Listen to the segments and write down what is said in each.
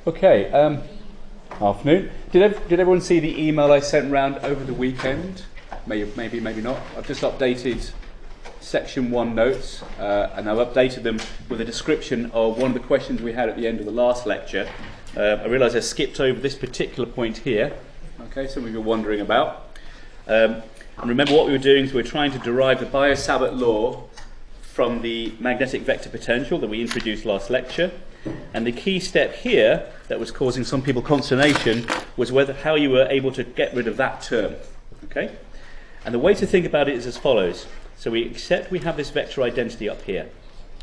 Okay, afternoon. Did everyone see the email I sent round over the weekend? Maybe not. I've just updated section 1 notes, and I've updated them with a description of one of the questions we had at the end of the last lecture. I realise I skipped over this particular point here. Okay, some of you are wondering about. And remember what we were doing is we were trying to derive the Biot-Savart law from the magnetic vector potential that we introduced last lecture. And the key step here that was causing some people consternation was how you were able to get rid of that term. Okay? And the way to think about it is as follows. So we accept we have this vector identity up here.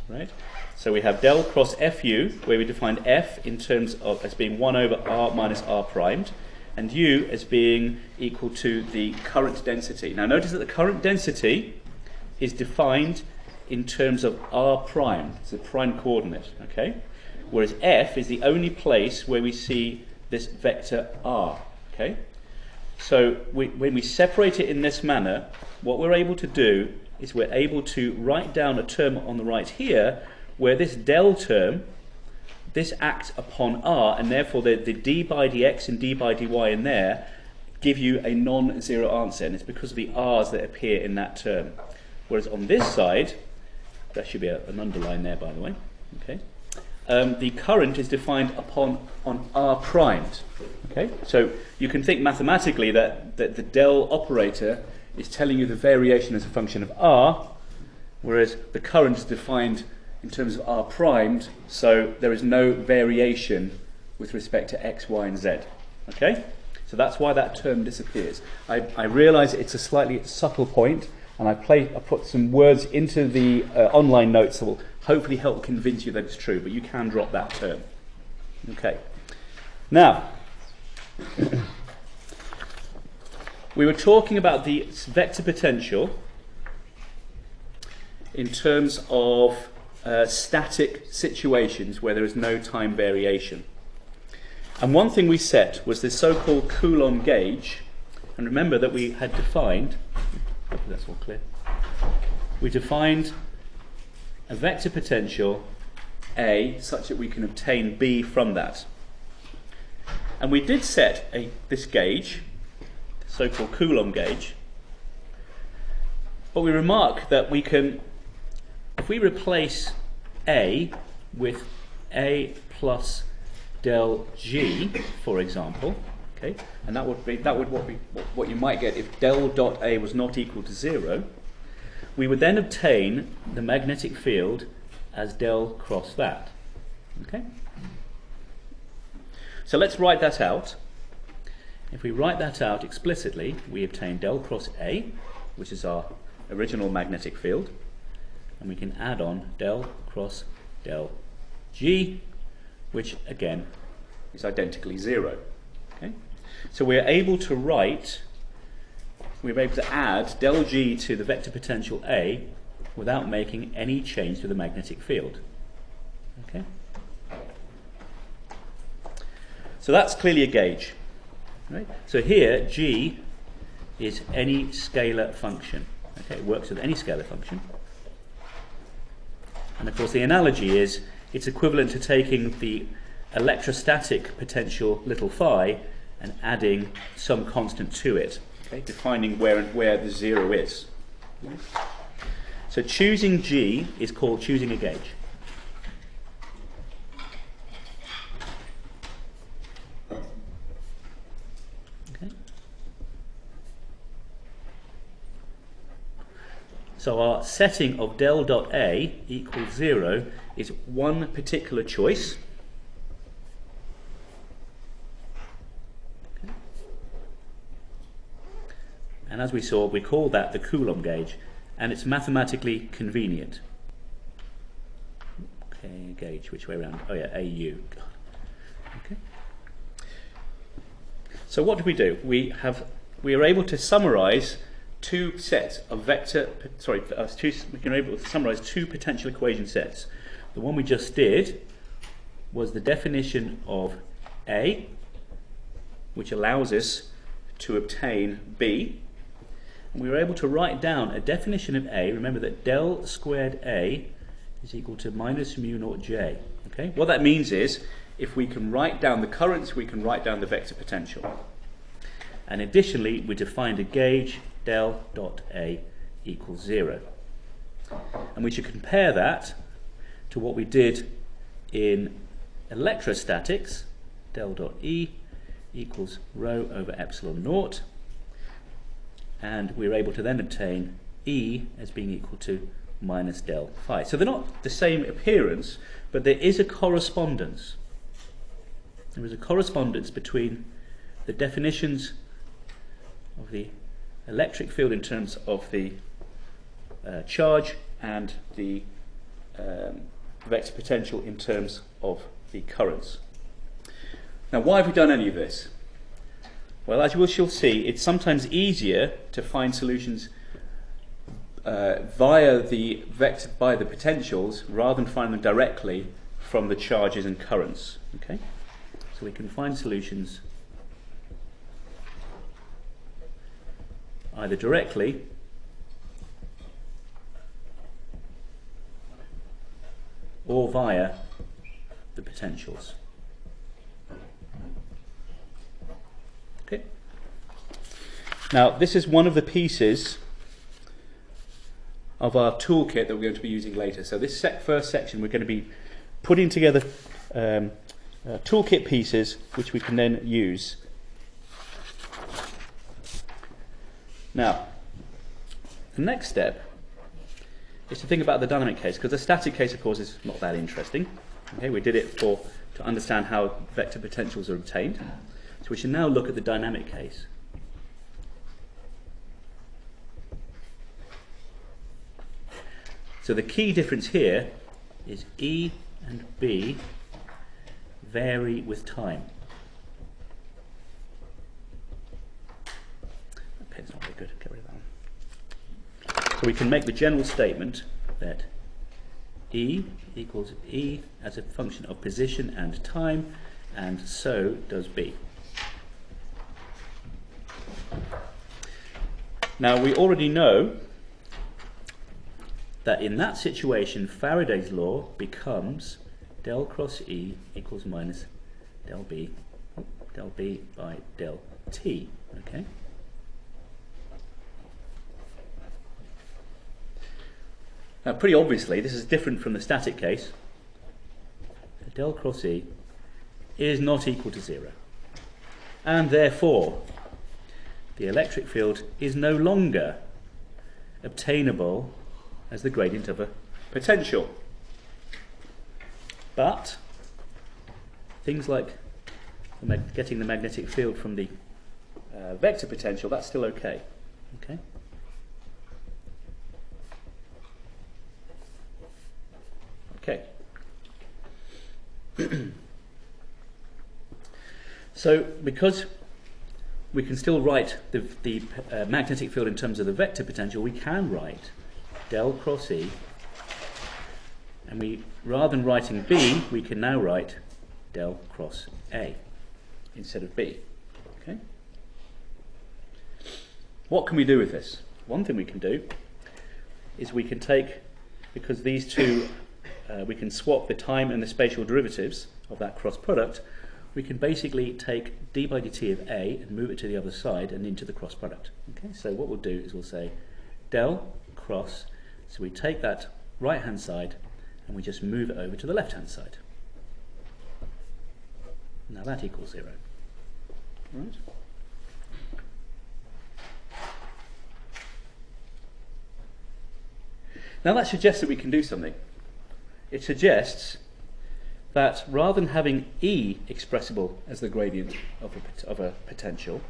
Right? So we have del cross fu, where we define f in terms of as being 1 over r minus r primed, and u as being equal to the current density. Now notice that the current density is defined in terms of r prime. It's a prime coordinate. Okay? Whereas f is the only place where we see this vector r. Okay? So when we separate it in this manner, what we're able to do is we're able to write down a term on the right here where this del term, this acts upon r, and therefore the d by dx and d by dy in there give you a non-zero answer, and it's because of the r's that appear in that term. Whereas on this side, that should be an underline there, by the way. Okay? The current is defined on r primed. Okay, so you can think mathematically that the del operator is telling you the variation as a function of r, whereas the current is defined in terms of r primed, so there is no variation with respect to x, y, and z. Okay, so that's why that term disappears. I realise it's a slightly subtle point, and I put some words into the online notes that will hopefully help convince you that it's true, but you can drop that term. Okay. Now, we were talking about the vector potential in terms of static situations where there is no time variation. And one thing we set was the so-called Coulomb gauge, and remember that we had defined, hopefully that's all clear, we defined a vector potential A such that we can obtain B from that. And we did set this gauge, the so-called Coulomb gauge, but we remark that we can, if we replace A with A plus del G, for example, okay, and that would be what you might get if del dot A was not equal to 0, we would then obtain the magnetic field as del cross that. Okay? So let's write that out. If we write that out explicitly, we obtain del cross A, which is our original magnetic field, and we can add on del cross del G, which again is identically 0. Okay? So we're able to add del G to the vector potential A without making any change to the magnetic field. Okay? So that's clearly a gauge. Right? So here, G is any scalar function. Okay, it works with any scalar function. And of course the analogy is it's equivalent to taking the electrostatic potential little phi and adding some constant to it. Okay, defining where the 0 is. So choosing G is called choosing a gauge. Okay. So our setting of del dot A equals 0 is one particular choice. And as we saw, we call that the Coulomb gauge, and it's mathematically convenient. Okay, gauge, which way around? Oh yeah, AU. God. Okay. So what did we do? We are able to summarize two sets of vector. We can able to summarize two potential equation sets. The one we just did was the definition of A, which allows us to obtain B. And we were able to write down a definition of A. Remember that del squared A is equal to minus mu naught J. Okay? What that means is, if we can write down the currents, we can write down the vector potential. And additionally, we defined a gauge del dot A equals 0. And we should compare that to what we did in electrostatics, del dot E equals rho over epsilon naught. And we were able to then obtain E as being equal to minus del phi. So they're not the same appearance, but there is a correspondence. There is a correspondence between the definitions of the electric field in terms of the charge and the vector potential in terms of the currents. Now, why have we done any of this? Well, as you shall see, it's sometimes easier to find solutions via the potentials rather than find them directly from the charges and currents. Okay, so we can find solutions either directly or via the potentials. Okay. Now, this is one of the pieces of our toolkit that we're going to be using later. So this first section, we're going to be putting together toolkit pieces which we can then use. Now, the next step is to think about the dynamic case, because the static case, of course, is not that interesting. Okay, we did it to understand how vector potentials are obtained. So we should now look at the dynamic case. So the key difference here is E and B vary with time. That pen's not very good, get rid of that one. So we can make the general statement that E equals E as a function of position and time, and so does B. Now, we already know that in that situation, Faraday's law becomes del cross E equals minus del B by del T. Okay. Now, pretty obviously, this is different from the static case. Del cross E is not equal to 0. And therefore, the electric field is no longer obtainable as the gradient of a potential. But things like getting the magnetic field from the vector potential, that's still okay. Okay. Okay. So, because we can still write the magnetic field in terms of the vector potential, we can write del cross E, and we, rather than writing B, we can now write del cross A instead of B. Okay. What can we do with this? One thing we can do is we can take, because these two, we can swap the time and the spatial derivatives of that cross product, we can basically take d by dt of A and move it to the other side and into the cross product. Okay, so what we'll do is we'll say del cross, so we take that right hand side and we just move it over to the left hand side. Now that equals 0. Right? Now that suggests that we can do something. It suggests that rather than having E expressible as the gradient of a potential,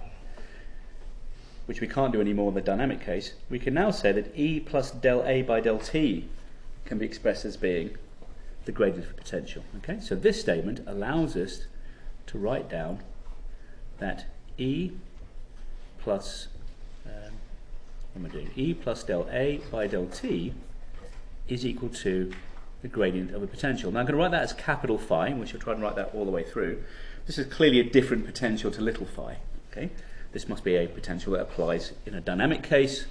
which we can't do anymore in the dynamic case, we can now say that E plus del A by del T can be expressed as being the gradient of potential. Okay, so this statement allows us to write down that E plus what am I doing? E plus del A by del T is equal to the gradient of a potential. Now I'm going to write that as capital phi, which I'll try and write that all the way through. This is clearly a different potential to little phi. Okay, this must be a potential that applies in a dynamic case.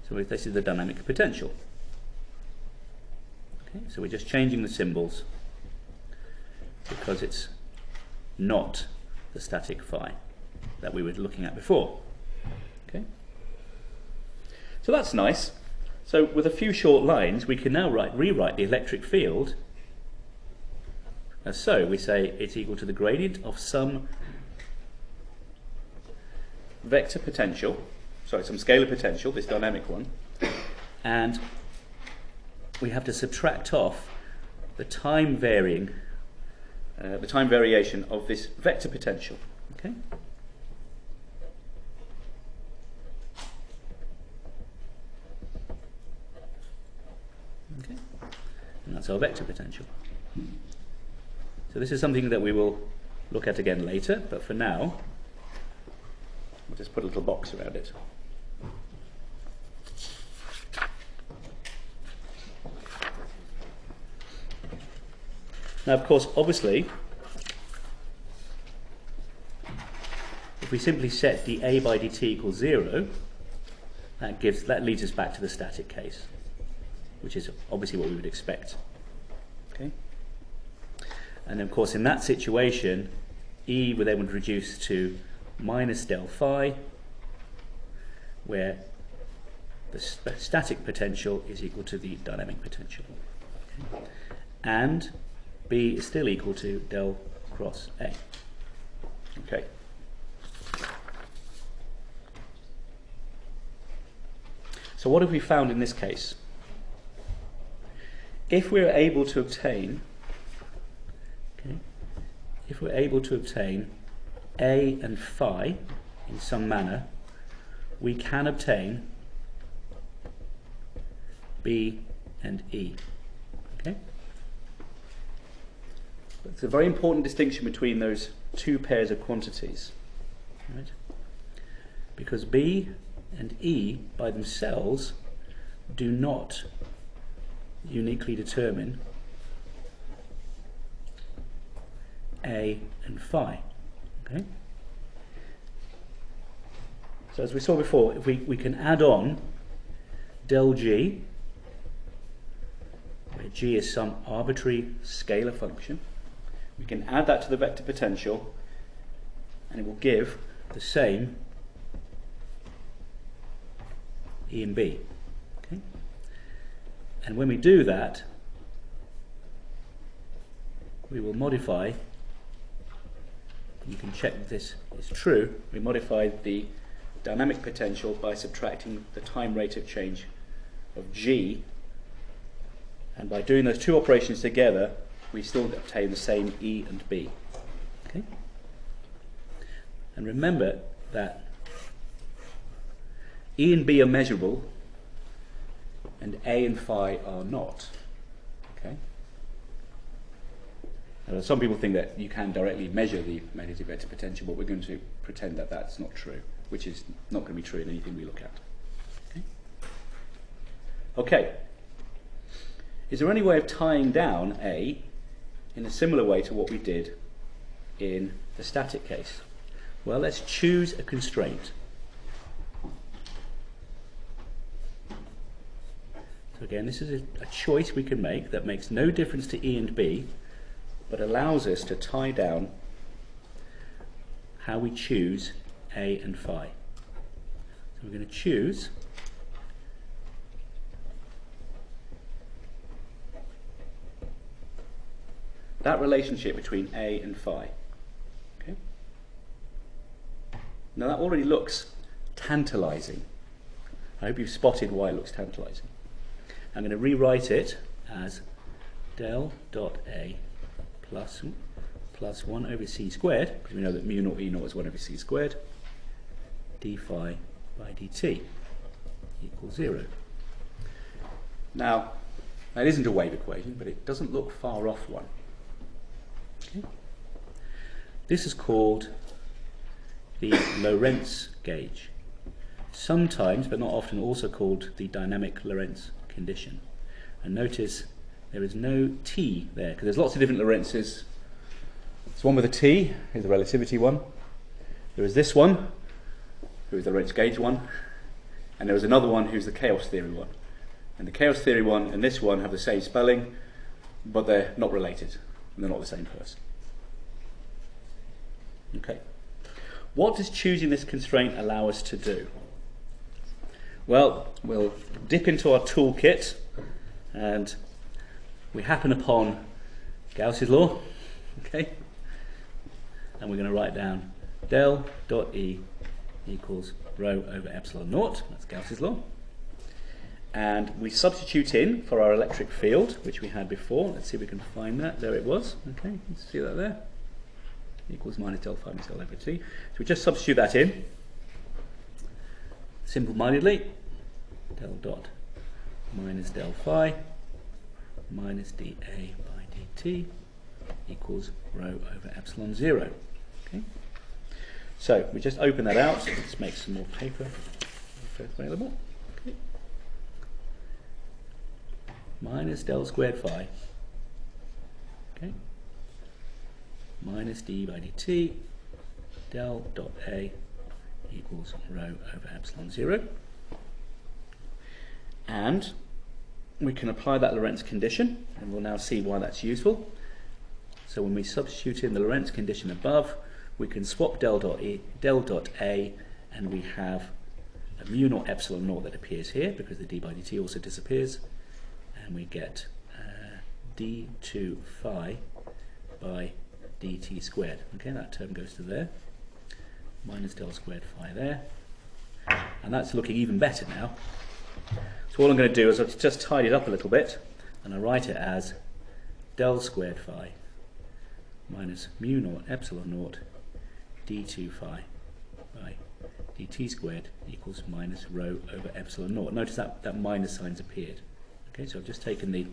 So this is the dynamic potential. Okay, so we're just changing the symbols because it's not the static phi that we were looking at before. Okay, so that's nice. So with a few short lines, we can now rewrite the electric field as so. We say it's equal to the gradient of some vector potential, sorry, some scalar potential, this dynamic one, and we have to subtract off the time variation of this vector potential. Okay. Okay. And that's our vector potential. So this is something that we will look at again later, but for now, we'll just put a little box around it. Now, of course, obviously, if we simply set dA by dt equals 0, that leads us back to the static case, which is obviously what we would expect. Okay? And of course, in that situation, E would then reduce to minus del phi, where the static potential is equal to the dynamic potential. Okay. And B is still equal to del cross A. Okay. So what have we found in this case? If we're able to obtain A and phi in some manner, we can obtain B and E. Okay? It's a very important distinction between those two pairs of quantities, right? Because B and E by themselves do not uniquely determine A and phi. Okay? So as we saw before, if we can add on del G, where G is some arbitrary scalar function, we can add that to the vector potential and it will give the same E and B. Okay? And when we do that, we will modify, you can check if this is true, we modify the dynamic potential by subtracting the time rate of change of G, and by doing those two operations together we still obtain the same E and B. Okay? And remember that E and B are measurable and A and phi are not. Okay? Now, some people think that you can directly measure the magnetic vector potential, but we're going to pretend that that's not true, which is not going to be true in anything we look at. Okay? Okay. Is there any way of tying down A in a similar way to what we did in the static case? Well, let's choose a constraint. So again, this is a choice we can make that makes no difference to E and B, but allows us to tie down how we choose A and phi. So we're going to choose that relationship between A and phi. Okay? Now that already looks tantalizing. I hope you've spotted why it looks tantalizing. I'm going to rewrite it as del dot A plus 1 over c squared, because we know that mu naught E naught is 1 over c squared, d phi by dt equals 0. Now, that isn't a wave equation, but it doesn't look far off one. Okay. This is called the Lorentz gauge. Sometimes, but not often, also called the dynamic Lorentz condition. And notice there is no T there, because there's lots of different Lorentzes. This one with a T is the relativity one. There is this one, who is the Lorentz gauge one, and there is another one who's the chaos theory one. And the chaos theory one and this one have the same spelling, but they're not related, and they're not the same person. Okay. What does choosing this constraint allow us to do? Well, we'll dip into our toolkit, and we happen upon Gauss's law, okay? And we're going to write down del dot E equals rho over epsilon naught. That's Gauss's law. And we substitute in for our electric field, which we had before. Let's see if we can find that. There it was. Okay, you can see that there. Equals minus del phi minus del over t. So we just substitute that in. Simple-mindedly, del dot minus del phi minus dA by dt equals rho over epsilon 0. Okay. So we just open that out. Let's make some more paper available. Okay. Minus del squared phi, okay, minus d by dt, del dot A equals rho over epsilon 0. And we can apply that Lorentz condition, and we'll now see why that's useful. So when we substitute in the Lorentz condition above, we can swap del dot A, and we have a mu naught epsilon naught that appears here because the d by dt also disappears, and we get d2 phi by dt squared. Okay, that term goes to there, minus del squared phi there, and that's looking even better now. So all I'm going to do is I'll just tidy it up a little bit, and I write it as del squared phi minus mu naught epsilon naught d2 phi by dt squared equals minus rho over epsilon naught. Notice that minus sign's appeared. Okay, so I've just taken the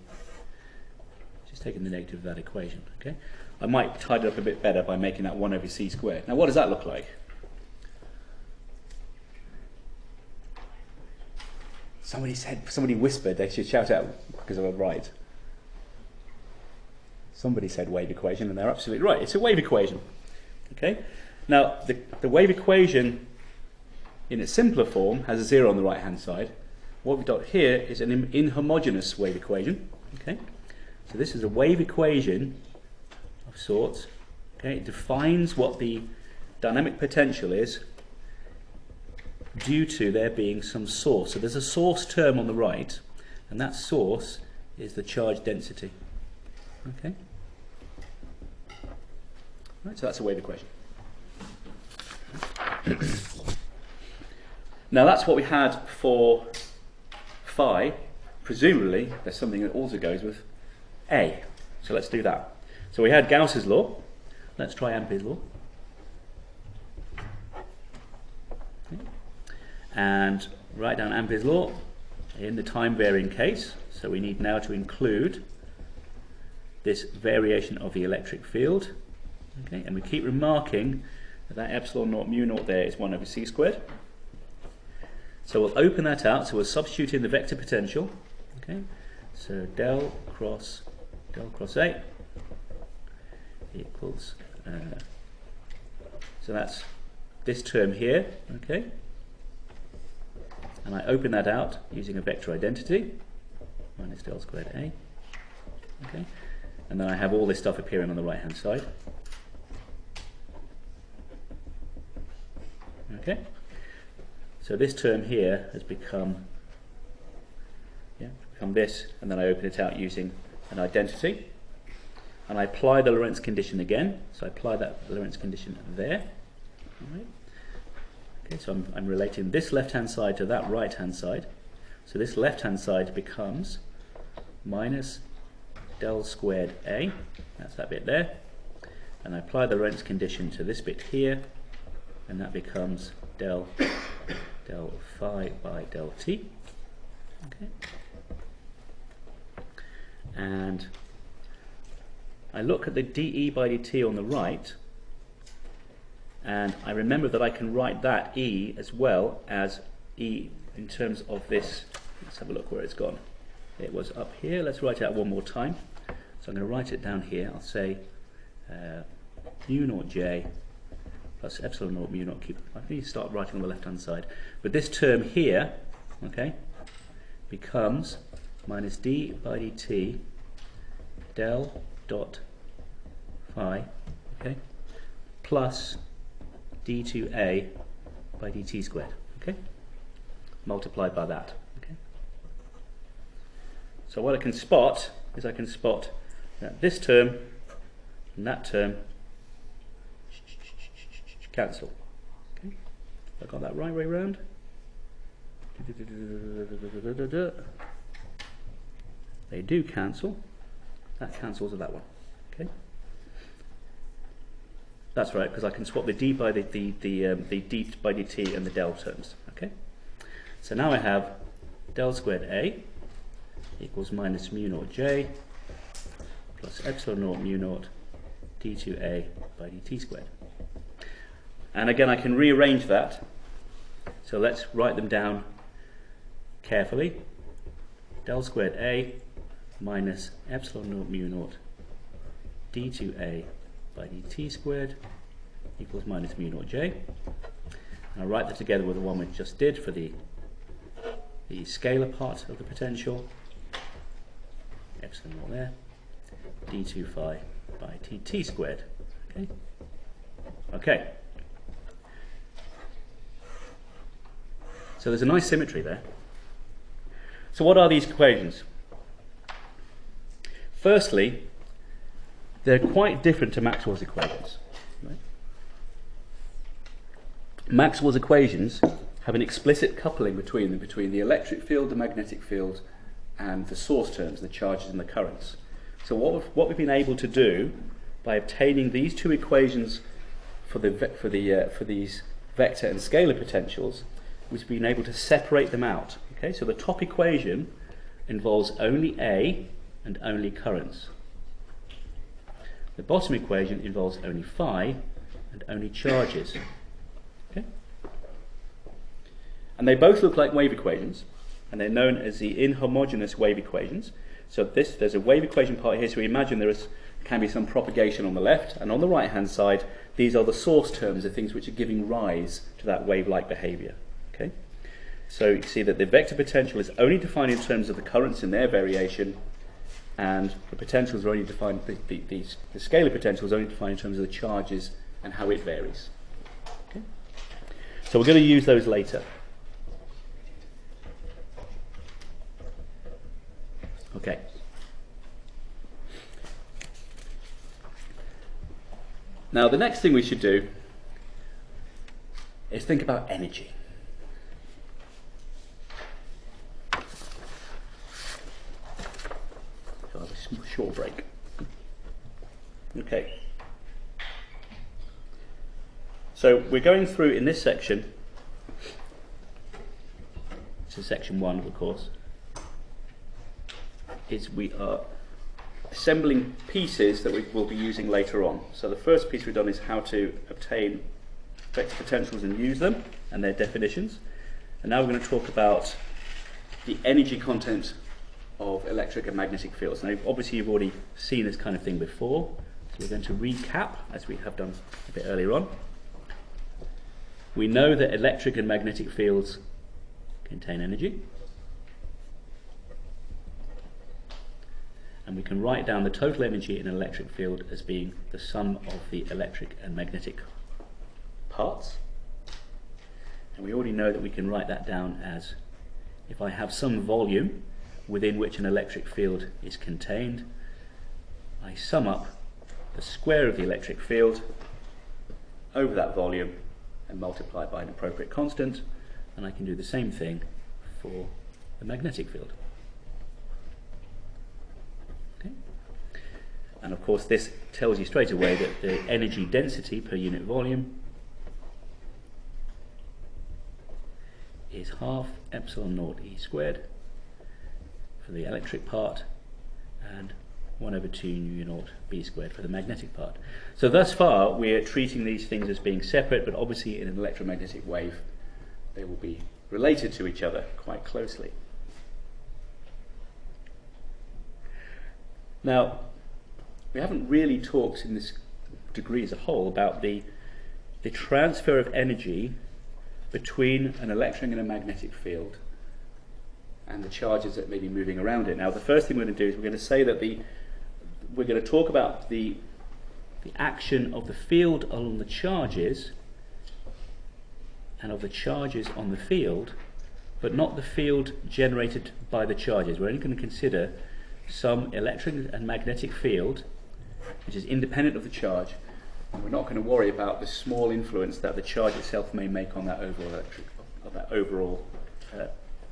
negative of that equation. Okay, I might tidy it up a bit better by making that 1 over c squared. Now what does that look like? Somebody whispered they should shout out because I'm right. Somebody said wave equation, and they're absolutely right. It's a wave equation. Okay, now the wave equation in its simpler form has a 0 on the right hand side. What we've got here is an inhomogeneous wave equation. Okay, so this is a wave equation of sorts. Okay, it defines what the dynamic potential is due to there being some source. So there's a source term on the right, and that source is the charge density. Okay, right, so that's a wave equation. Now that's what we had for phi. Presumably there's something that also goes with A. So let's do that. So we had Gauss's law. Let's try Ampere's law. Okay. And write down Ampere's law in the time varying case. So we need now to include this variation of the electric field. Okay, and we keep remarking that epsilon naught mu naught there is 1 over c squared. So we'll open that out, so we'll substitute in the vector potential. Okay, so del cross A equals, so that's this term here, okay, and I open that out using a vector identity, minus del squared A, okay, and then I have all this stuff appearing on the right hand side. Okay, so this term here has become this, and then I open it out using an identity, and I apply the Lorentz condition again. So I apply that Lorentz condition there. All right. Okay, so I'm relating this left hand side to that right hand side. So this left hand side becomes minus del squared A. That's that bit there, and I apply the Lorentz condition to this bit here, and that becomes del phi by del t. Okay. And I look at the dE by dt on the right, and I remember that I can write that E as well as E in terms of this. Let's have a look where it's gone. It was up here. Let's write it out one more time. So I'm going to write it down here. I'll say mu naught j plus epsilon naught mu naught cube. I need to start writing on the left hand side. But this term here, okay, becomes minus d by dt del dot phi, okay, plus d2a by dt squared, okay, multiplied by that, okay. So what I can spot is I can spot that this term and that term cancel. Okay, I got that right way round. They do cancel. That cancels with that one. Okay, that's right, because I can swap the d by the d by dt and the del terms. Okay, so now I have del squared a equals minus mu naught j plus epsilon naught mu naught d2a by dt squared. And again, I can rearrange that. So let's write them down carefully. Del squared a minus epsilon naught mu naught d2a by dt squared equals minus mu naught j. And I'll write that together with the one we just did for the scalar part of the potential. Epsilon naught there, d2 phi by dt squared. Okay. Okay. So there's a nice symmetry there. So what are these equations? Firstly, they're quite different to Maxwell's equations. Right? Maxwell's equations have an explicit coupling between them, between the electric field, the magnetic field, and the source terms, the charges and the currents. So what we've been able to do by obtaining these two equations for these vector and scalar potentials, we've been able to separate them out. Okay, so the top equation involves only A and only currents. The bottom equation involves only phi and only charges. Okay? And they both look like wave equations, and they're known as the inhomogeneous wave equations. So there's a wave equation part here, so we imagine there can be some propagation on the left, and on the right hand side these are the source terms, the things which are giving rise to that wave-like behaviour. Okay? So you see that the vector potential is only defined in terms of the currents in their variation, and the potentials are only defined, the scalar potential is only defined in terms of the charges and how it varies. Okay? So we're going to use those later. Okay. Now the next thing we should do is think about energy. So I'll have a short break. Okay. So we're going through in this section, this is section 1 of course, is we are assembling pieces that we will be using later on. So the first piece we've done is how to obtain vector potentials and use them and their definitions. And now we're going to talk about the energy content of electric and magnetic fields. Now obviously you've already seen this kind of thing before, so we're going to recap as we have done a bit earlier on. We know that electric and magnetic fields contain energy. And we can write down the total energy in an electric field as being the sum of the electric and magnetic parts. And we already know that we can write that down as, if I have some volume within which an electric field is contained, I sum up the square of the electric field over that volume and multiply by an appropriate constant, and I can do the same thing for the magnetic field. And of course this tells you straight away that the energy density per unit volume is half epsilon naught E squared for the electric part and 1/2 mu naught B squared for the magnetic part. So thus far we are treating these things as being separate, but obviously in an electromagnetic wave they will be related to each other quite closely. Now, we haven't really talked in this degree as a whole about the transfer of energy between an electric and a magnetic field and the charges that may be moving around it. Now, the first thing we're going to do is we're going to say that we're going to talk about the action of the field along the charges and of the charges on the field, but not the field generated by the charges. We're only going to consider some electric and magnetic field which is independent of the charge, and we're not going to worry about the small influence that the charge itself may make on that overall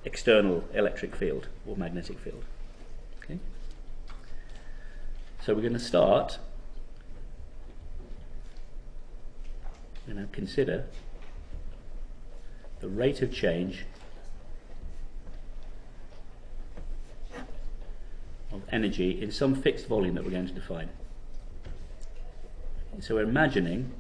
external electric field or magnetic field. Okay? So we're going to start. We're going to consider the rate of change of energy in some fixed volume that we're going to define. So we're imagining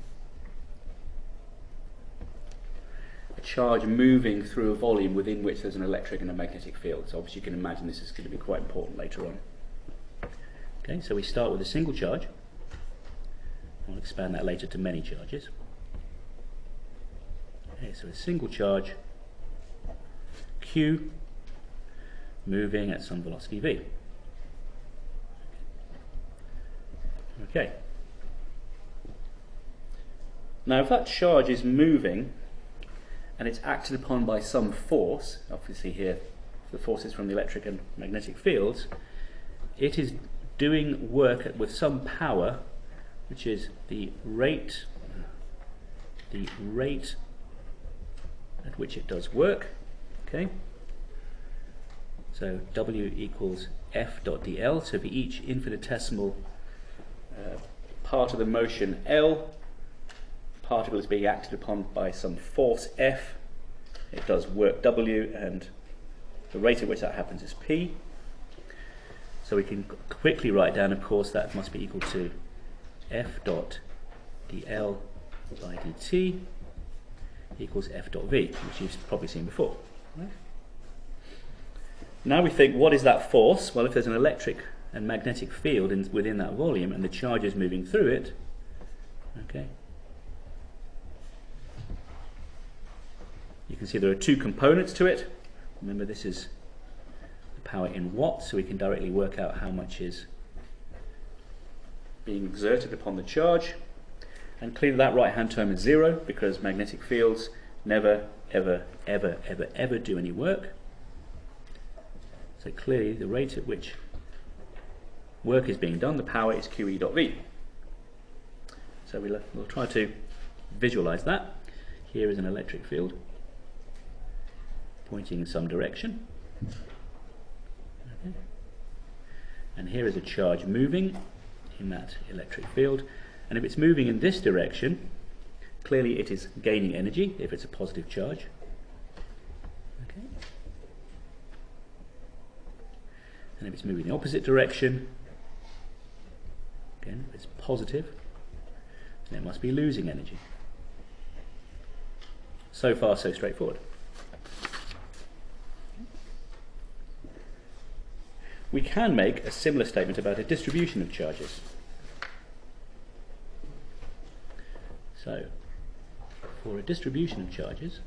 a charge moving through a volume within which there's an electric and a magnetic field. So obviously you can imagine this is going to be quite important later on. Okay, so we start with a single charge. I'll expand that later to many charges. Okay, so a single charge Q moving at some velocity V. Okay. Now if that charge is moving and it's acted upon by some force, obviously here the force is from the electric and magnetic fields, it is doing work with some power, which is the rate at which it does work. Okay, so W equals F dot dl. So for each infinitesimal part of the motion L, particle is being acted upon by some force F. It does work W, and the rate at which that happens is P. So we can quickly write down, of course, that must be equal to F dot dl by dt equals F dot V, which you've probably seen before. Right? Now we think, what is that force? Well, if there's an electric and magnetic field within that volume and the charge is moving through it, okay, you can see there are two components to it. Remember, this is the power in watts, so we can directly work out how much is being exerted upon the charge. And clearly that right-hand term is 0, because magnetic fields never, ever, ever, ever, ever do any work. So clearly the rate at which work is being done, the power is QE dot V. So we'll try to visualize that. Here is an electric field pointing in some direction. Okay. And here is a charge moving in that electric field. And if it's moving in this direction, clearly it is gaining energy if it's a positive charge. Okay. And if it's moving in the opposite direction, again, if it's positive, then it must be losing energy. So far, so straightforward. We can make a similar statement about a distribution of charges. So, for a distribution of charges,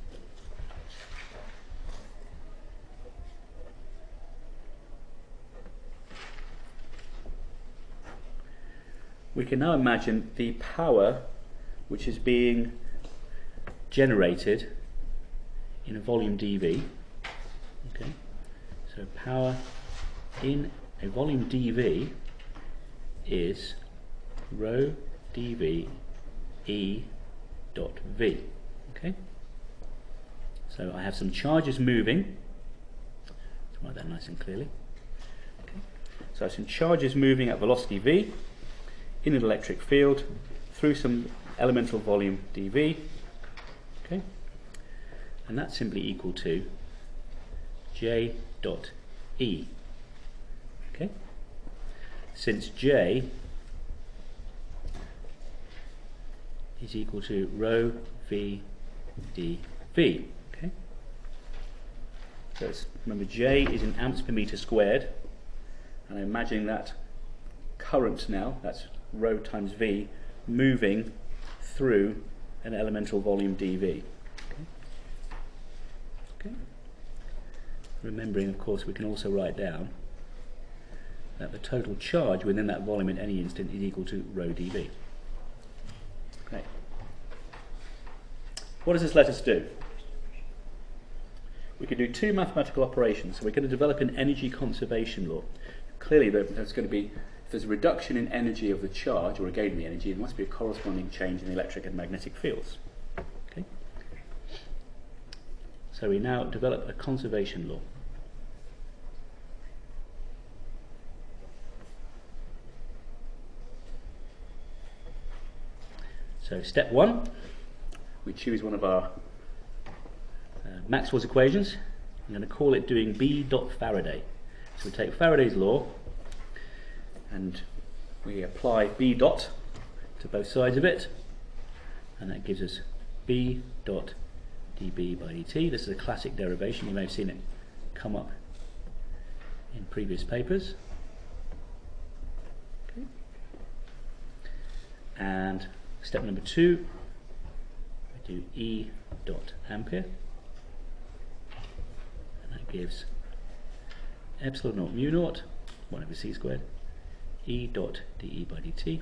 we can now imagine the power which is being generated in a volume dV. Okay, so power in a volume dV is rho dV E dot V. Okay, so I have some charges moving. Let's write that nice and clearly. Okay, so I have some charges moving at velocity V in an electric field through some elemental volume dV. Okay, and that's simply equal to J dot E. Okay, since J is equal to rho V dV. Okay, so remember, J is in amps per meter squared, and I'm imagining that current now, that's rho times V, moving through an elemental volume dV. Okay. Okay. remembering, of course, we can also write down that the total charge within that volume at any instant is equal to rho dV. Okay. What does this let us do? We could do two mathematical operations. So we're going to develop an energy conservation law. Clearly, there's going to be, if there's a reduction in energy of the charge, or a gain in the energy, there must be a corresponding change in the electric and magnetic fields. Okay? So we now develop a conservation law. So step one, we choose one of our Maxwell's equations. I'm going to call it doing B dot Faraday. So we take Faraday's law and we apply B dot to both sides of it, and that gives us B dot dB by dt. This is a classic derivation. You may have seen it come up in previous papers. Okay. And step number two, we do E dot ampere, and that gives epsilon naught mu naught 1 over c squared E dot dE by dt,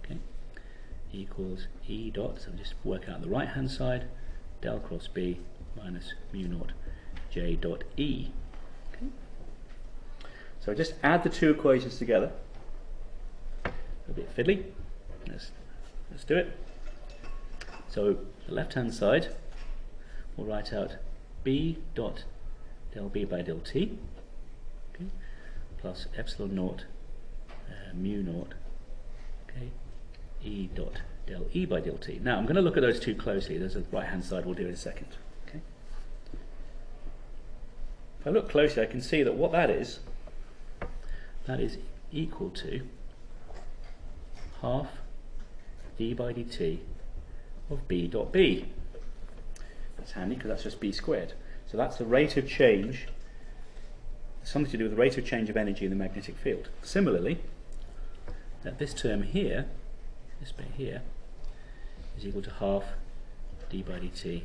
okay, equals E dot, so just work out the right hand side, del cross B minus mu naught J dot E. Okay. So just add the two equations together. A bit fiddly. Let's do it. So the left hand side, we'll write out B dot del B by del T, okay, plus epsilon naught mu naught, okay, E dot del E by del T. Now I'm going to look at those two closely. There's a right hand side we'll do in a second. Okay. If I look closely, I can see that what that is equal to half d by dt of B dot B. That's handy because that's just B squared. So that's the rate of change, something to do with the rate of change of energy in the magnetic field. Similarly, that this term here, this bit here, is equal to half d by dt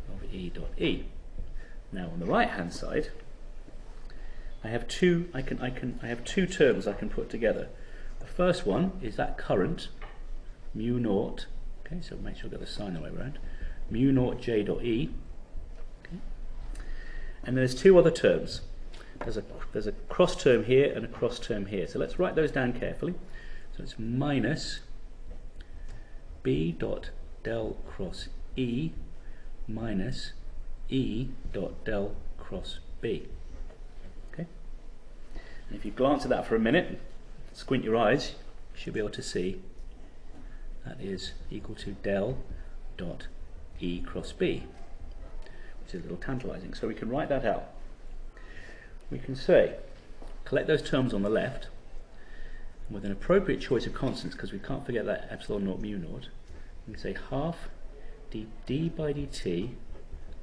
of E dot E. Now on the right hand side, I have two terms I can put together. The first one is that current mu naught, okay, so make sure I get the sign the way around, mu naught J dot E, okay. And there's two other terms. There's a cross term here and a cross term here. So let's write those down carefully. So it's minus B dot del cross E minus E dot del cross B. Okay. And if you glance at that for a minute, squint your eyes, you should be able to see that is equal to del dot E cross B, which is a little tantalizing. So we can write that out. We can say, collect those terms on the left, and with an appropriate choice of constants, because we can't forget that epsilon naught mu naught, we can say half d by dt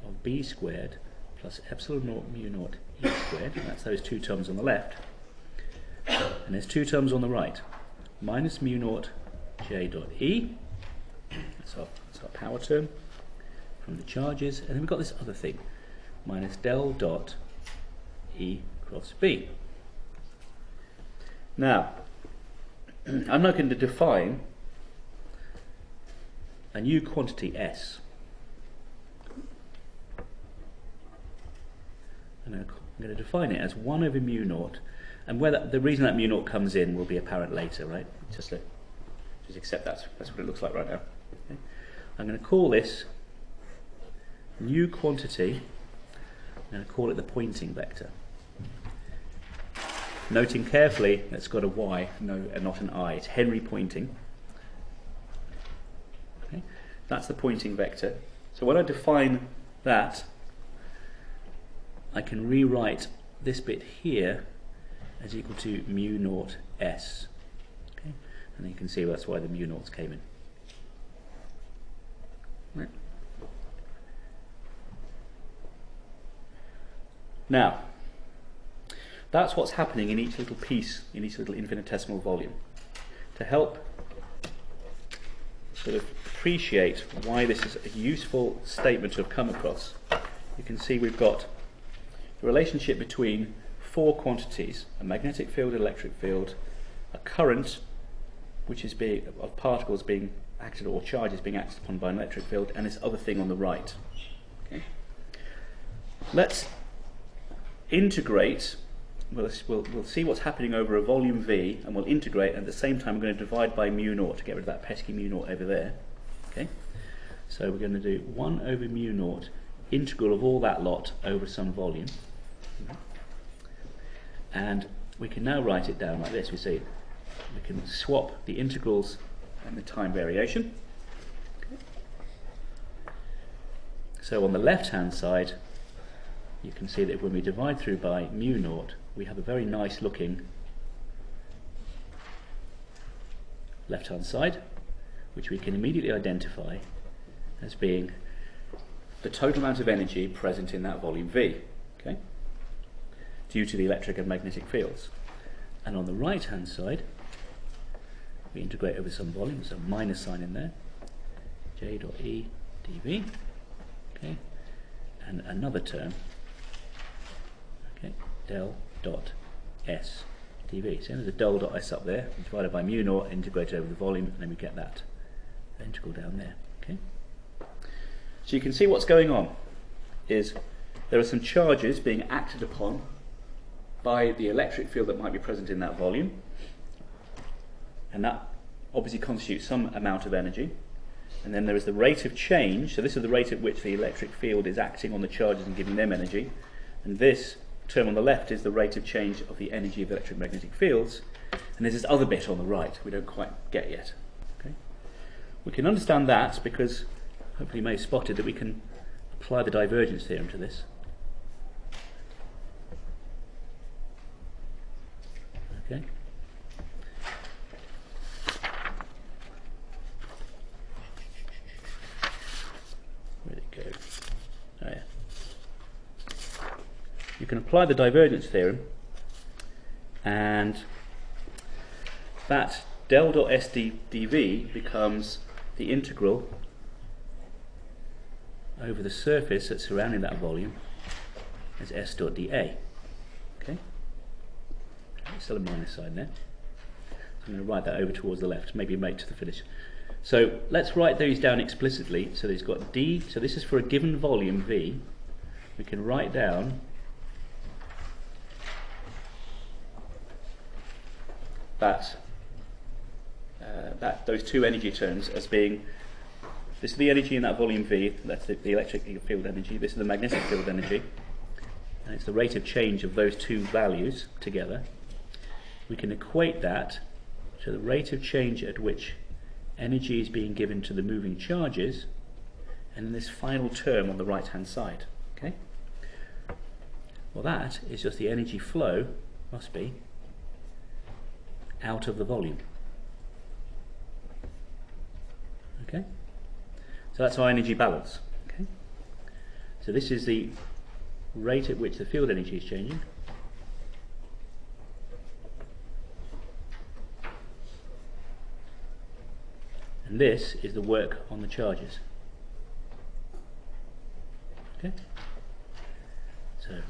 of B squared plus epsilon naught mu naught E squared, and that's those two terms on the left. And there's two terms on the right, minus mu naught J dot E, that's our power term from the charges, and then we've got this other thing, minus del dot E cross B. Now, I'm now going to define a new quantity S. And I'm going to define it as 1 over mu naught, and where the reason that mu naught comes in will be apparent later, right? Just accept that's what it looks like right now. Okay. I'm going to call this new quantity, I'm going to call it the pointing vector. Noting carefully that it's got a y, and not an I. It's Henry pointing. Okay. That's the pointing vector. So when I define that, I can rewrite this bit here as equal to mu naught S. Okay. And you can see that's why the mu naughts came in. Right. Now, that's what's happening in each little piece, in each little infinitesimal volume. To help sort of appreciate why this is a useful statement to have come across, you can see we've got the relationship between four quantities: a magnetic field, electric field, a current, which is of particles being acted, or charges being acted upon by an electric field, and this other thing on the right. Okay. Let's integrate. We'll see what's happening over a volume V, and we'll integrate, and at the same time we're going to divide by mu naught to get rid of that pesky mu naught over there. Okay. So we're going to do 1 over mu naught integral of all that lot over some volume. And we can now write it down like this. We can swap the integrals and the time variation. Okay. So on the left hand side, you can see that when we divide through by mu naught, we have a very nice looking left hand side, which we can immediately identify as being the total amount of energy present in that volume V, okay, due to the electric and magnetic fields. And on the right hand side, we integrate over some volume, there's a minus sign in there, J dot E dV, okay, and another term, okay, del dot S dV. So there's a del dot S up there, divided by mu naught, integrated over the volume, and then we get that integral down there. Okay. So you can see what's going on is there are some charges being acted upon by the electric field that might be present in that volume, and that obviously constitutes some amount of energy. And then there is the rate of change, so this is the rate at which the electric field is acting on the charges and giving them energy, and this term on the left is the rate of change of the energy of electromagnetic fields, and there's this other bit on the right we don't quite get yet. Okay? We can understand that because hopefully you may have spotted that we can apply the divergence theorem to this. Okay. Where'd it go? Oh yeah. You can apply the divergence theorem, and that del dot S dV becomes the integral over the surface that's surrounding that volume as S dot dA. Okay? There's still a minus sign there. So I'm going to write that over towards the left, maybe make to the finish. So let's write those down explicitly. So there's got D, so this is for a given volume V. We can write down those two energy terms as being, this is the energy in that volume V, that's the electric field energy, this is the magnetic field energy, and it's the rate of change of those two values together. We can equate that to the rate of change at which energy is being given to the moving charges, and then this final term on the right hand side. Okay? Well, that is just the energy flow, must be, out of the volume. Okay? So that's our energy balance. Okay? So this is the rate at which the field energy is changing. And this is the work on the charges. Okay? So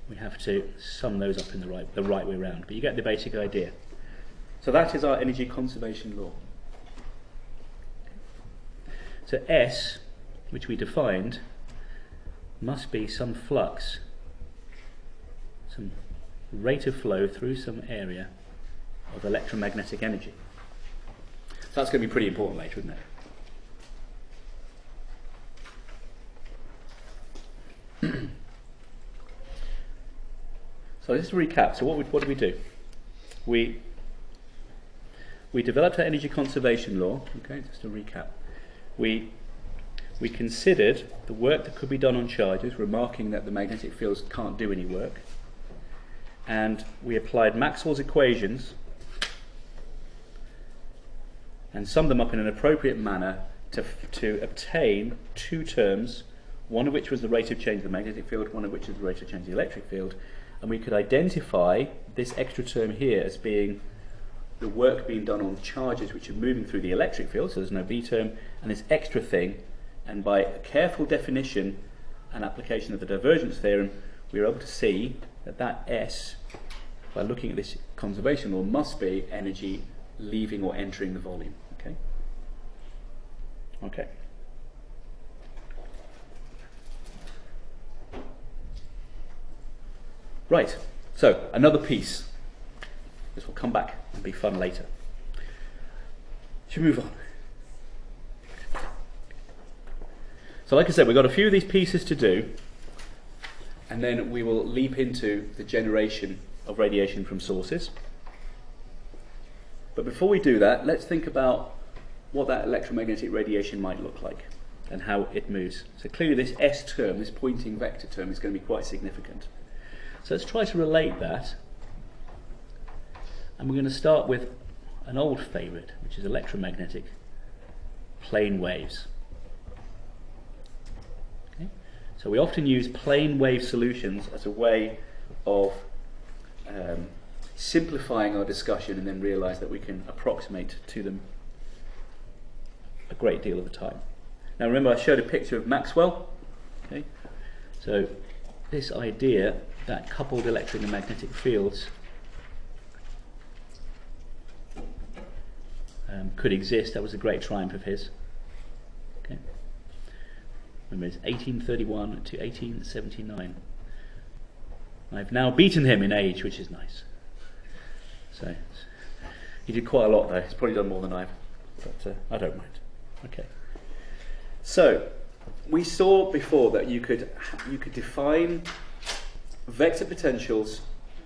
we have to sum those up in the right way round, but you get the basic idea. So that is our energy conservation law. So S, which we defined, must be some flux, some rate of flow through some area of electromagnetic energy. So that's going to be pretty important later, isn't it? So just to recap, so what did we do? We developed our energy conservation law. Okay, just to recap. We considered the work that could be done on charges, remarking that the magnetic fields can't do any work. And we applied Maxwell's equations and summed them up in an appropriate manner to obtain two terms, one of which was the rate of change of the magnetic field, one of which is the rate of change of the electric field. And we could identify this extra term here as being the work being done on charges which are moving through the electric field, so there's no B term, and this extra thing, and by a careful definition and application of the divergence theorem, we were able to see that that S, by looking at this conservation law, must be energy leaving or entering the volume. Okay. Okay. Right. So another piece. This will come back and be fun later. Should we move on? So like I said, we've got a few of these pieces to do, and then we will leap into the generation of radiation from sources. But before we do that, let's think about what that electromagnetic radiation might look like and how it moves. So clearly this S term, this pointing vector term, is going to be quite significant. So let's try to relate that. And we're going to start with an old favourite, which is electromagnetic plane waves. Okay? So we often use plane wave solutions as a way of simplifying our discussion, and then realise that we can approximate to them a great deal of the time. Now remember, I showed a picture of Maxwell. Okay? So this idea that coupled electric and magnetic fields could exist, that was a great triumph of his. Okay. Remember, it's 1831 to 1879. I've now beaten him in age, which is nice. So he did quite a lot though. He's probably done more than I've, but I don't mind. Okay. So we saw before that you could define vector potentials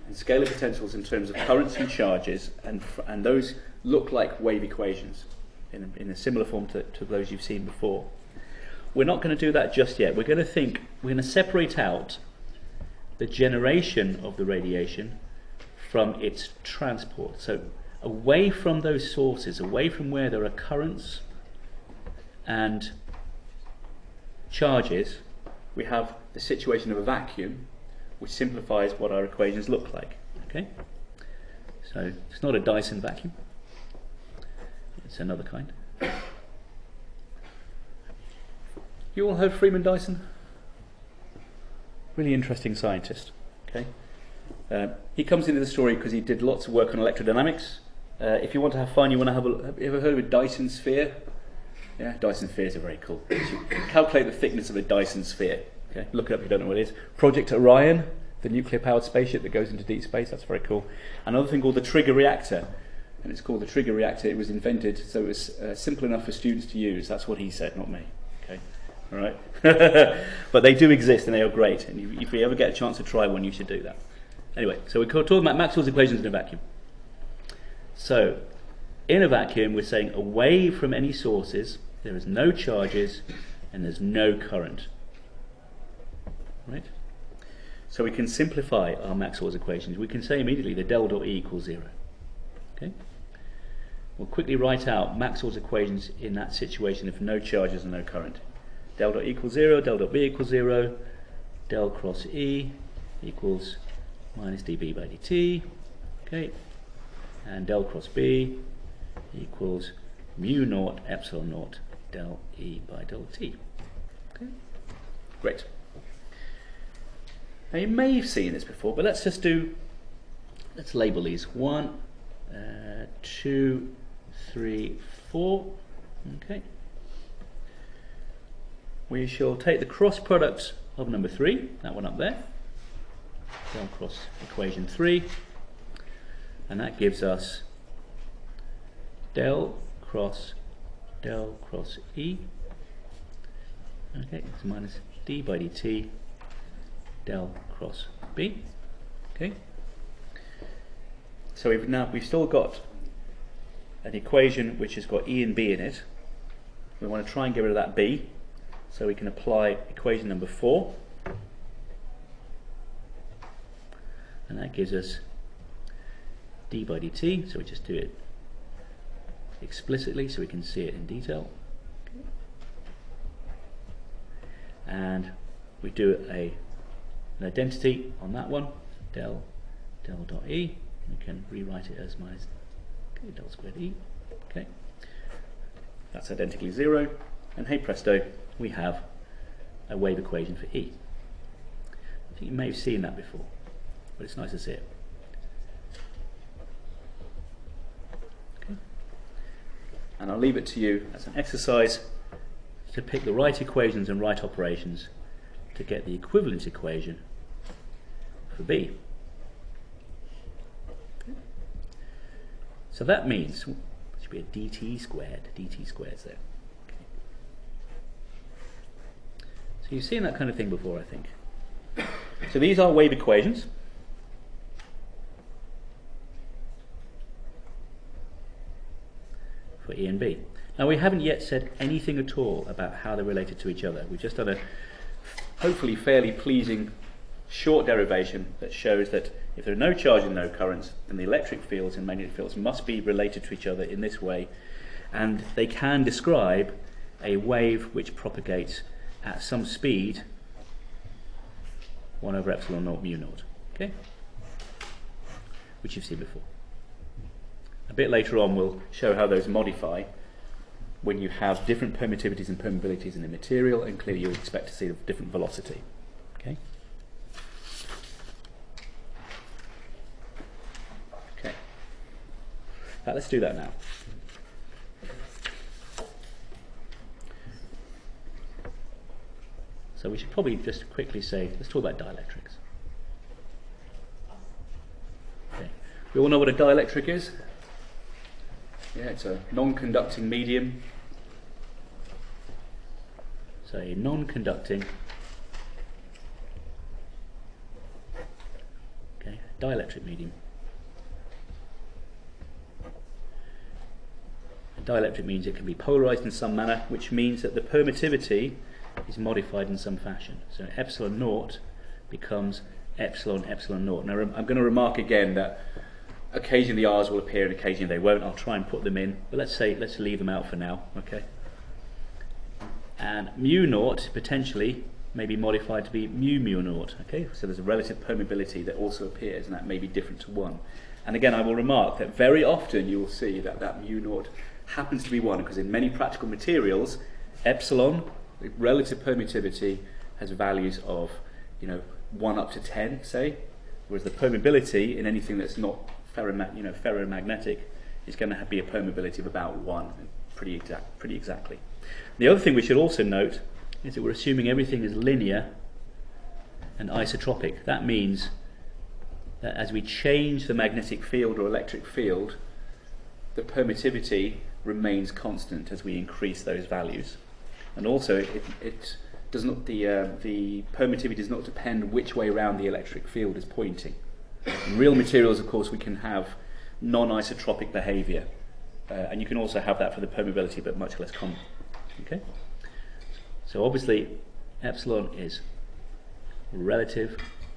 and scalar potentials in terms of currents and charges, and those look like wave equations in a similar form to those you've seen before. We're not going to do that just yet. We're going to separate out the generation of the radiation from its transport. So away from those sources, away from where there are currents and charges, we have the situation of a vacuum, which simplifies what our equations look like. Okay? So it's not a Dyson vacuum, it's another kind. You all heard Freeman Dyson? Really interesting scientist. Okay? He comes into the story because he did lots of work on electrodynamics. If you want to have fun, you want to have you ever heard of a Dyson sphere? Yeah, Dyson spheres are very cool. You calculate the thickness of a Dyson sphere. Okay, look it up if you don't know what it is. Project Orion, the nuclear-powered spaceship that goes into deep space. That's very cool. Another thing called the trigger reactor, and it's called the trigger reactor. It was invented so it was simple enough for students to use. That's what he said, not me. Okay, all right. But they do exist and they are great. And if you ever get a chance to try one, you should do that. Anyway, so we're talking about Maxwell's equations in a vacuum. So, in a vacuum, we're saying away from any sources, there is no charges and there's no current. Right? So we can simplify our Maxwell's equations. We can say immediately that del dot E equals 0. Okay? We'll quickly write out Maxwell's equations in that situation of no charges and no current. Del dot E equals 0, del dot B equals 0, del cross E equals minus dB by dt. Okay? And del cross B equals mu naught epsilon naught del E by del T. Okay? Great. Now you may have seen this before, but let's label these 1, 2, 3, 4. Okay. We shall take the cross product of number 3, that one up there, del cross equation 3, and that gives us del cross E. Okay, it's minus d by dt del cross B. Okay. So we've still got an equation which has got E and B in it. We want to try and get rid of that B, so we can apply equation number 4, and that gives us d by dt. So we just do it explicitly so we can see it in detail. Okay. And we do an identity on that one, del dot E. We can rewrite it as minus del squared E. Okay, that's identically 0, and hey presto, we have a wave equation for E. I think you may have seen that before, but it's nice to see it. Okay. And I'll leave it to you as an exercise to pick the right equations and right operations to get the equivalence equation for B. Okay. So that means it should be a dt squared there. Okay. So you've seen that kind of thing before, I think. So these are wave equations. For E and B. Now we haven't yet said anything at all about how they're related to each other. We've just done a hopefully fairly pleasing short derivation that shows that if there are no charge and no currents, then the electric fields and magnetic fields must be related to each other in this way, and they can describe a wave which propagates at some speed 1 over epsilon naught mu naught, okay? Which you've seen before. A bit later on we'll show how those modify when you have different permittivities and permeabilities in the material, and clearly you'll expect to see a different velocity, okay? Okay. Let's do that now. So we should probably just quickly say, let's talk about dielectrics. Okay. We all know what a dielectric is? Yeah, it's a non-conducting medium. So a non-conducting dielectric medium. A dielectric means it can be polarized in some manner, which means that the permittivity is modified in some fashion. So epsilon naught becomes epsilon naught. Now I'm going to remark again that occasionally the R's will appear and occasionally they won't. I'll try and put them in, but let's leave them out for now, okay? And mu naught potentially may be modified to be mu naught, okay? So there's a relative permeability that also appears, and that may be different to 1. And again, I will remark that very often you will see that mu naught happens to be 1, because in many practical materials, epsilon, the relative permittivity, has values of 1 up to 10, say, whereas the permeability in anything that's not ferromagnetic is going to be a permeability of about 1, pretty exactly. The other thing we should also note is that we're assuming everything is linear and isotropic. That means that as we change the magnetic field or electric field, the permittivity remains constant as we increase those values. And also it does not, the permittivity does not depend which way around the electric field is pointing. In real materials, of course, we can have non-isotropic behavior, and you can also have that for the permeability, but much less common. Okay? So obviously epsilon is relative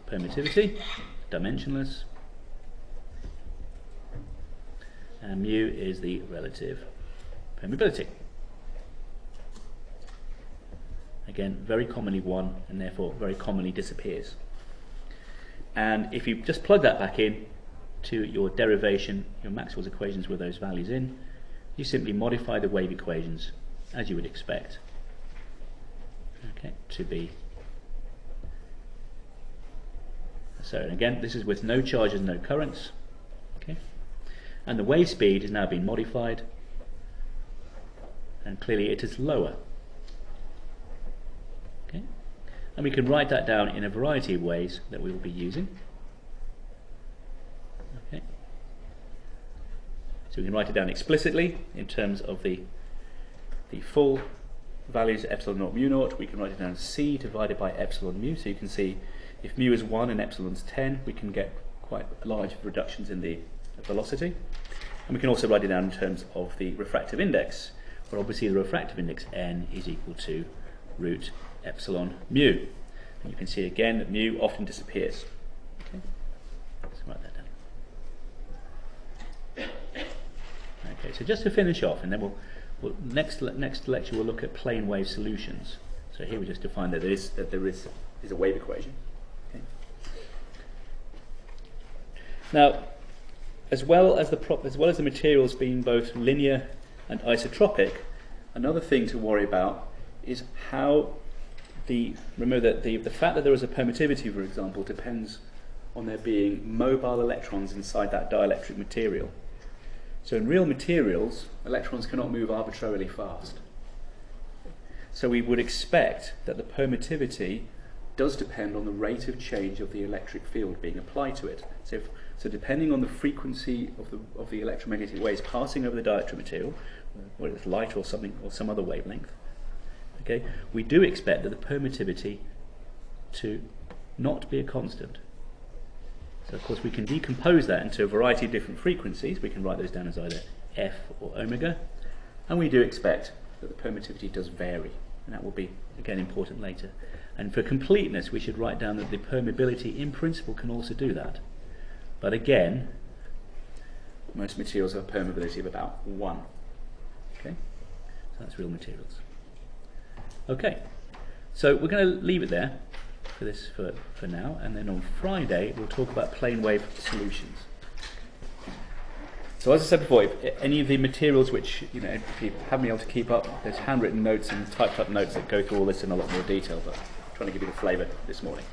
permittivity, dimensionless, and mu is the relative permeability. Again, very commonly 1, and therefore very commonly disappears. And if you just plug that back in to your derivation, your Maxwell's equations with those values in, you simply modify the wave equations as you would expect, okay, to be. So again, this is with no charges, no currents, okay, and the wave speed has now been modified, and clearly it is lower. Okay. And we can write that down in a variety of ways that we will be using. Okay. So we can write it down explicitly in terms of the full values epsilon naught mu naught. We can write it down as C divided by epsilon mu. So you can see if mu is 1 and epsilon's 10, we can get quite large reductions in the velocity. And we can also write it down in terms of the refractive index, where obviously the refractive index n is equal to root epsilon mu. And you can see again that mu often disappears. Okay, let's write that down. Okay, so just to finish off, and then we'll next lecture we'll look at plane wave solutions. So here we just define that there is a wave equation. Okay. Now, as well as the materials being both linear and isotropic, another thing to worry about is how remember that the fact that there is a permittivity, for example, depends on there being mobile electrons inside that dielectric material. So in real materials, electrons cannot move arbitrarily fast. So we would expect that the permittivity does depend on the rate of change of the electric field being applied to it. So depending on the frequency of the electromagnetic waves passing over the dielectric material, whether it's light or something or some other wavelength, okay, we do expect that the permittivity to not be a constant. So of course we can decompose that into a variety of different frequencies. We can write those down as either f or omega, and we do expect that the permittivity does vary, and that will be again important later. And for completeness we should write down that the permeability in principle can also do that. But again, most materials have a permeability of about 1. Okay, so that's real materials. Okay, so we're going to leave it there for this for now, and then on Friday we'll talk about plane wave solutions. So as I said before, if any of the materials which, you know, if you haven't been able to keep up, there's handwritten notes and typed up notes that go through all this in a lot more detail, but I'm trying to give you the flavour this morning.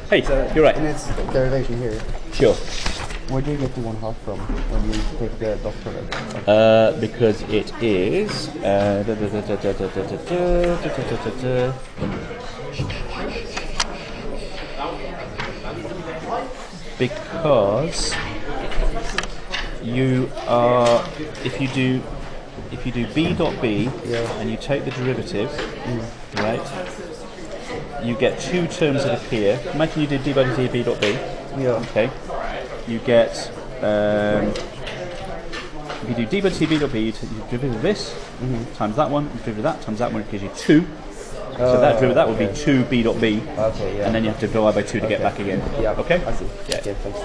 Hey, so you're right. And it's derivation here. Sure. Where do you get the 1/2 from when you take the dot product? Because it is because you are if you do b dot b and you take the derivative, right? You get two terms that appear. Imagine you did d by dt b dot b. Yeah. Okay. You get if you do d by dt b dot b, you derivative of this times that one, you derivative of that times that one, it gives you 2. So that derivative that would be 2 b dot b. Okay. Yeah. And then you have to divide by 2 to get back again. Yeah. Okay. I see. Yeah. Okay. Thanks.